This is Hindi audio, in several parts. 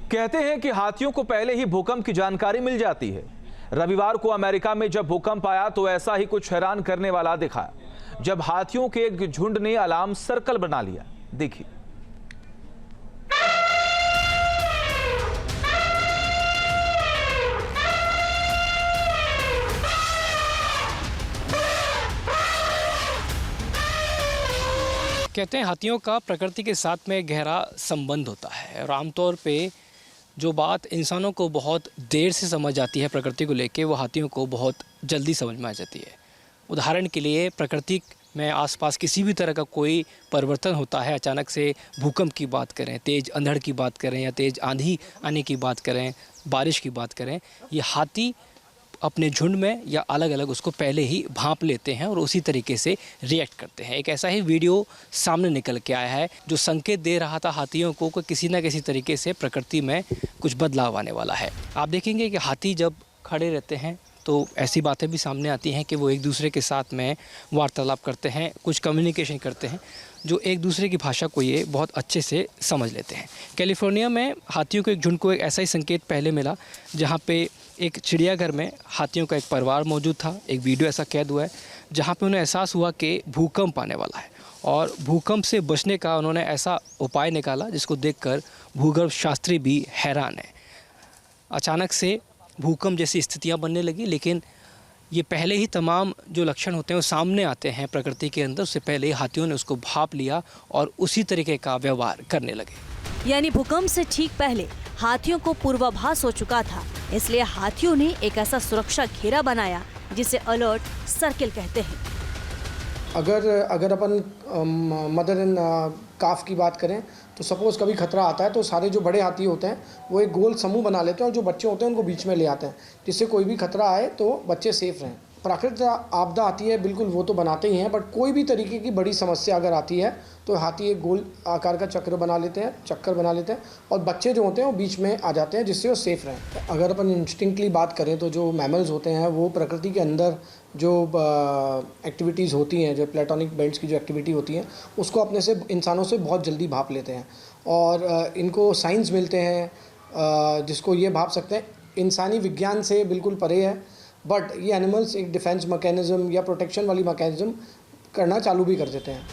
कहते हैं कि हाथियों को पहले ही भूकंप की जानकारी मिल जाती है। रविवार को अमेरिका में जब भूकंप आया तो ऐसा ही कुछ हैरान करने वाला दिखा, जब हाथियों के एक झुंड ने अलार्म सर्कल बना लिया। देखिए। कहते हैं हाथियों का प्रकृति के साथ में गहरा संबंध होता है और आमतौर पे जो बात इंसानों को बहुत देर से समझ आती है प्रकृति को लेके, वो हाथियों को बहुत जल्दी समझ में आ जाती है। उदाहरण के लिए प्रकृति में आसपास किसी भी तरह का कोई परिवर्तन होता है, अचानक से भूकंप की बात करें, तेज़ अंधड़ की बात करें या तेज़ आंधी आने की बात करें, बारिश की बात करें, ये हाथी अपने झुंड में या अलग अलग उसको पहले ही भांप लेते हैं और उसी तरीके से रिएक्ट करते हैं। एक ऐसा ही वीडियो सामने निकल के आया है जो संकेत दे रहा था हाथियों को कि किसी न किसी तरीके से प्रकृति में कुछ बदलाव आने वाला है। आप देखेंगे कि हाथी जब खड़े रहते हैं तो ऐसी बातें भी सामने आती हैं कि वो एक दूसरे के साथ में वार्तालाप करते हैं, कुछ कम्युनिकेशन करते हैं, जो एक दूसरे की भाषा को ये बहुत अच्छे से समझ लेते हैं। कैलिफोर्निया में हाथियों के एक झुंड को एक ऐसा ही संकेत पहले मिला, जहाँ पे एक चिड़ियाघर में हाथियों का एक परिवार मौजूद था। एक वीडियो ऐसा कैद हुआ है जहाँ पे उन्हें एहसास हुआ कि भूकंप आने वाला है और भूकंप से बचने का उन्होंने ऐसा उपाय निकाला जिसको देखकर भूगर्भ शास्त्री भी हैरान है। अचानक से भूकंप जैसी स्थितियाँ बनने लगी, लेकिन ये पहले ही तमाम जो लक्षण होते हैं वो सामने आते हैं प्रकृति के अंदर, उससे पहले ही हाथियों ने उसको भांप लिया और उसी तरीके का व्यवहार करने लगे। यानी भूकंप से ठीक पहले हाथियों को पूर्वाभास हो चुका था, इसलिए हाथियों ने एक ऐसा सुरक्षा घेरा बनाया जिसे अलर्ट सर्किल कहते हैं। अगर अपन मदर एंड काफ की बात करें तो सपोज़ कभी खतरा आता है तो सारे जो बड़े हाथी होते हैं वो एक गोल समूह बना लेते हैं और जो बच्चे होते हैं उनको बीच में ले आते हैं, जिससे कोई भी खतरा आए तो बच्चे सेफ रहें। प्राकृतिक आपदा आती है बिल्कुल, वो तो बनाते ही हैं, बट कोई भी तरीके की बड़ी समस्या अगर आती है तो हाथी एक गोल आकार का चक्कर बना लेते हैं और बच्चे जो होते हैं वो बीच में आ जाते हैं, जिससे वो सेफ रहें। अगर अपन इंस्टिंक्टली बात करें तो जो मैमल्स होते हैं वो प्रकृति के अंदर जो एक्टिविटीज़ होती हैं, जो प्लेटोनिक बेल्ट्स की जो एक्टिविटी होती हैं, उसको अपने से इंसानों से बहुत जल्दी भाप लेते हैं और इनको साइंस मिलते हैं जिसको ये भाप सकते हैं। इंसानी विज्ञान से बिल्कुल परे है, बट ये एनिमल्स एक डिफेंस मैकेनिज्म या प्रोटेक्शन वाली मैकेनिज्म करना चालू भी कर देते हैं।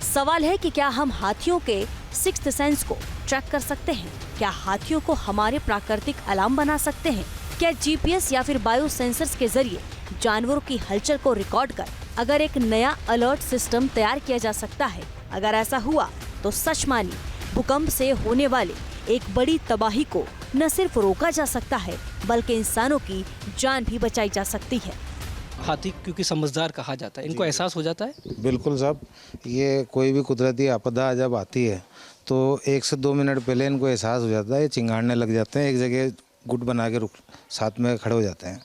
सवाल है कि क्या हम हाथियों के सिक्स्थ सेंस को ट्रैक कर सकते हैं? क्या हाथियों को हमारे प्राकृतिक अलार्म बना सकते हैं? क्या जीपीएस या फिर बायो सेंसर्स के जरिए जानवरों की हलचल को रिकॉर्ड कर अगर एक नया अलर्ट सिस्टम तैयार किया जा सकता है? अगर ऐसा हुआ तो सच मानिए भूकंप से होने वाले एक बड़ी तबाही को न सिर्फ रोका जा सकता है बल्कि इंसानों की जान भी बचाई जा सकती है। हाथी क्योंकि समझदार कहा जाता है, इनको एहसास हो जाता है। बिल्कुल साहब, ये कोई भी कुदरती आपदा जब आती है तो 1 से 2 मिनट पहले इनको एहसास हो जाता है, चिंगाड़ने लग जाते हैं, एक जगह गुट बना के साथ में खड़े हो जाते हैं।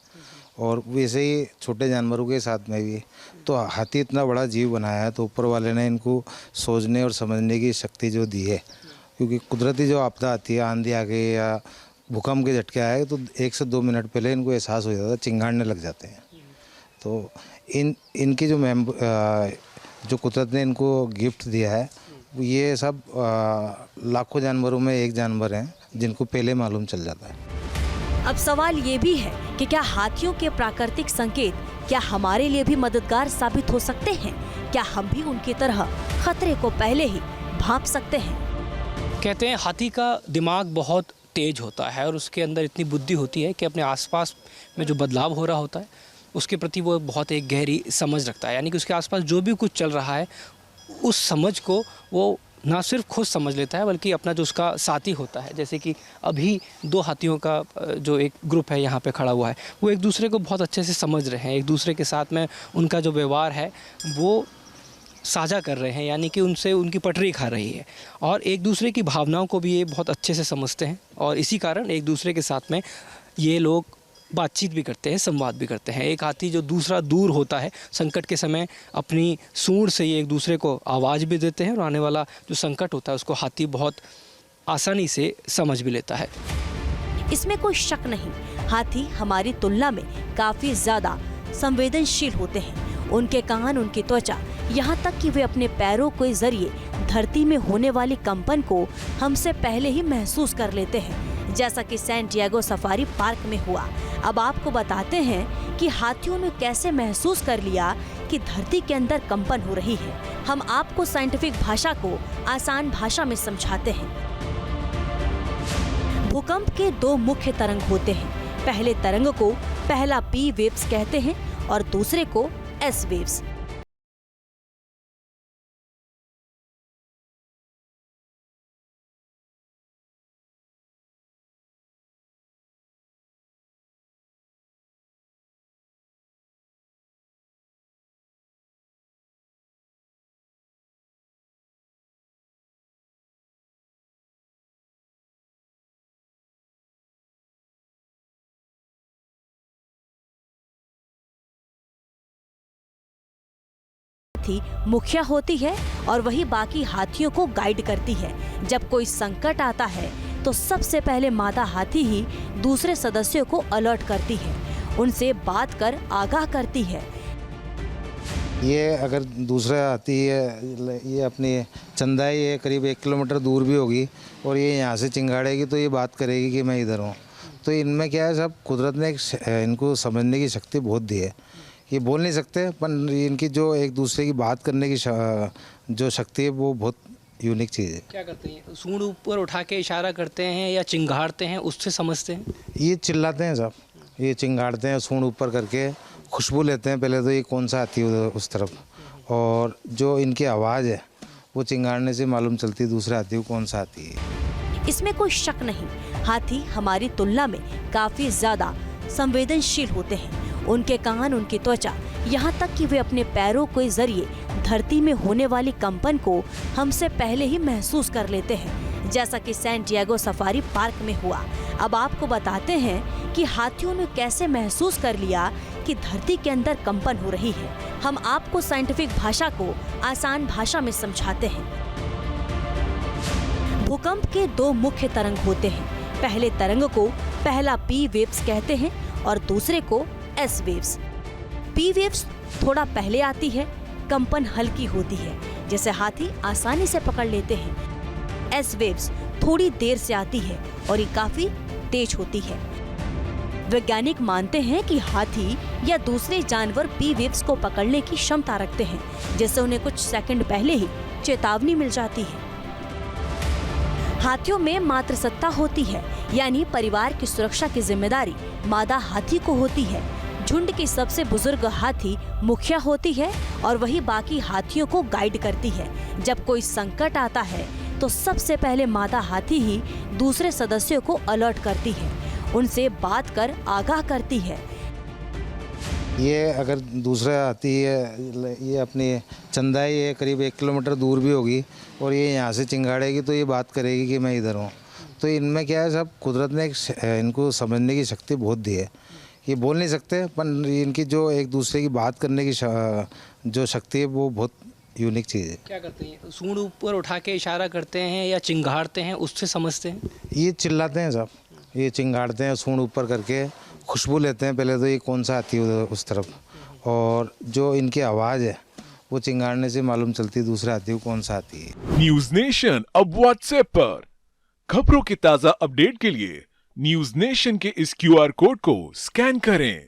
और वैसे ही छोटे जानवरों के साथ में भी। तो हाथी इतना बड़ा जीव बनाया है तो ऊपर वाले ने इनको सोचने और समझने की शक्ति जो दी है, क्योंकि कुदरती जो आपदा आती है, आंधी आ गई या भूकंप के झटके आए तो 1 से 2 मिनट पहले इनको एहसास हो जाता है, चिंगाड़ने लग जाते हैं। तो इनकी जो कुदरत ने इनको गिफ्ट दिया है, ये सब लाखों जानवरों में एक जानवर हैं जिनको पहले मालूम चल जाता है। अब सवाल ये भी है कि क्या हाथियों के प्राकृतिक संकेत क्या हमारे लिए भी मददगार साबित हो सकते हैं? क्या हम भी उनकी तरह खतरे को पहले ही भांप सकते हैं? कहते हैं हाथी का दिमाग बहुत तेज होता है और उसके अंदर इतनी बुद्धि होती है कि अपने आसपास में जो बदलाव हो रहा होता है उसके प्रति वो बहुत एक गहरी समझ रखता है। यानी कि उसके आसपास जो भी कुछ चल रहा है उस समझ को वो ना सिर्फ खुद समझ लेता है बल्कि अपना जो उसका साथी होता है, जैसे कि अभी 2 हाथियों का जो एक ग्रुप है यहाँ पे खड़ा हुआ है, वो एक दूसरे को बहुत अच्छे से समझ रहे हैं, एक दूसरे के साथ में उनका जो व्यवहार है वो साझा कर रहे हैं, यानी कि उनसे उनकी पटरी खा रही है और एक दूसरे की भावनाओं को भी ये बहुत अच्छे से समझते हैं और इसी कारण एक दूसरे के साथ में ये लोग बातचीत भी करते हैं, संवाद भी करते हैं। एक हाथी जो दूसरा दूर होता है, संकट के समय अपनी सूंड से ये एक दूसरे को आवाज़ भी देते हैं और आने वाला जो संकट होता है उसको हाथी बहुत आसानी से समझ भी लेता है। इसमें कोई शक नहीं, हाथी हमारी तुलना में काफी ज्यादा संवेदनशील होते हैं। उनके कान, उनकी त्वचा, यहाँ तक कि वे अपने पैरों के जरिए धरती में होने वाली कंपन को हमसे पहले ही महसूस कर लेते हैं, जैसा कि सैन डिएगो सफारी पार्क में हुआ। अब आपको बताते हैं कि हाथियों ने कैसे महसूस कर लिया कि धरती के अंदर कंपन हो रही है। हम आपको साइंटिफिक भाषा को आसान भाषा में समझाते हैं। भूकंप के दो मुख्य तरंग होते हैं। पहले तरंग को पहला पी वेव्स कहते हैं और दूसरे को एस वेव्स। हाथी मुखिया होती है और वही बाकी हाथियों को गाइड करती है। जब कोई संकट आता है तो सबसे पहले मादा हाथी ही दूसरे सदस्यों को अलर्ट करती है, उनसे बात कर आगाह करती है। ये अगर दूसरा हाथी है, ये अपनी चंदाई है, करीब 1 किलोमीटर दूर भी होगी और ये यहाँ से चिंगाड़ेगी तो ये बात करेगी कि मैं इधर हूँ। तो इनमें क्या है, सब कुदरत ने इनको समझने की शक्ति बहुत दी है। ये बोल नहीं सकते, पर इनकी जो एक दूसरे की बात करने की जो शक्ति है वो बहुत यूनिक चीज़ है। क्या करते हैं? सूंड ऊपर उठा के इशारा करते हैं या चिंगाड़ते हैं, उससे समझते हैं? ये चिल्लाते हैं सब, ये चिंगाड़ते हैं, सूंड ऊपर करके खुशबू लेते हैं पहले तो ये कौन सा हाथी है उस तरफ, और जो इनकी आवाज़ है वो चिंगाड़ने से मालूम चलती है दूसरे हाथी को कौन सा हाथी है। इसमें कोई शक नहीं, हाथी हमारी तुलना में काफी ज्यादा संवेदनशील होते हैं। उनके कान, उनकी त्वचा, यहाँ तक कि वे अपने पैरों के जरिए धरती में होने वाली कंपन को हमसे पहले ही महसूस कर लेते हैं, जैसा कि सैन डिएगो सफारी पार्क में हुआ। अब आपको बताते हैं कि हाथियों ने कैसे महसूस कर लिया कि धरती के अंदर कंपन हो रही है। हम आपको साइंटिफिक भाषा को आसान भाषा में समझाते हैं। भूकंप के दो मुख्य तरंग होते हैं। पहले तरंग को पहला पी वेव्स कहते हैं और दूसरे को एस वेव्स। पी वेव्स थोड़ा पहले आती है, कंपन हल्की होती है, जैसे हाथी आसानी से पकड़ लेते हैं। एस वेव्स थोड़ी देर से आती है और ये काफी तेज होती है। वैज्ञानिक मानते हैं कि हाथी या दूसरे जानवर पी वेव्स को पकड़ने की क्षमता रखते हैं, जिससे उन्हें कुछ सेकंड पहले ही चेतावनी मिल जाती है। हाथियों में मातृसत्ता होती है, यानी परिवार की सुरक्षा की जिम्मेदारी मादा हाथी को होती है। झुंड की सबसे बुजुर्ग हाथी मुखिया होती है और वही बाकी हाथियों को गाइड करती है। जब कोई संकट आता है तो सबसे पहले मादा हाथी ही दूसरे सदस्यों को अलर्ट करती है, उनसे बात कर आगाह करती है। ये अगर दूसरा हाथी है, ये अपनी चंदाई है, करीब 1 किलोमीटर दूर भी होगी और ये यहाँ से चिंगाड़ेगी तो ये बात करेगी कि मैं इधर हूँ। तो इनमें क्या है, सब कुदरत ने इनको समझने की शक्ति बहुत दी है। ये बोल नहीं सकते, पर इनकी जो एक दूसरे की बात करने की जो शक्ति है वो बहुत यूनिक चीज़ है। क्या करते हैं? सूंड ऊपर उठा के इशारा करते हैं या चिंगाड़ते हैं, उससे समझते हैं? ये चिल्लाते हैं सब, ये चिंगाड़ते हैं, सूंड ऊपर करके खुशबू लेते हैं पहले तो ये कौन सा हाथी है उस तरफ, और जो इनकी आवाज़ है वो चिंगाड़ने से मालूम चलती है दूसरे हाथी को कौन सा हाथी है। न्यूज नेशन अब व्हाट्सएप पर खबरों के ताज़ा अपडेट के लिए न्यूज नेशन के इस QR कोड को स्कैन करें।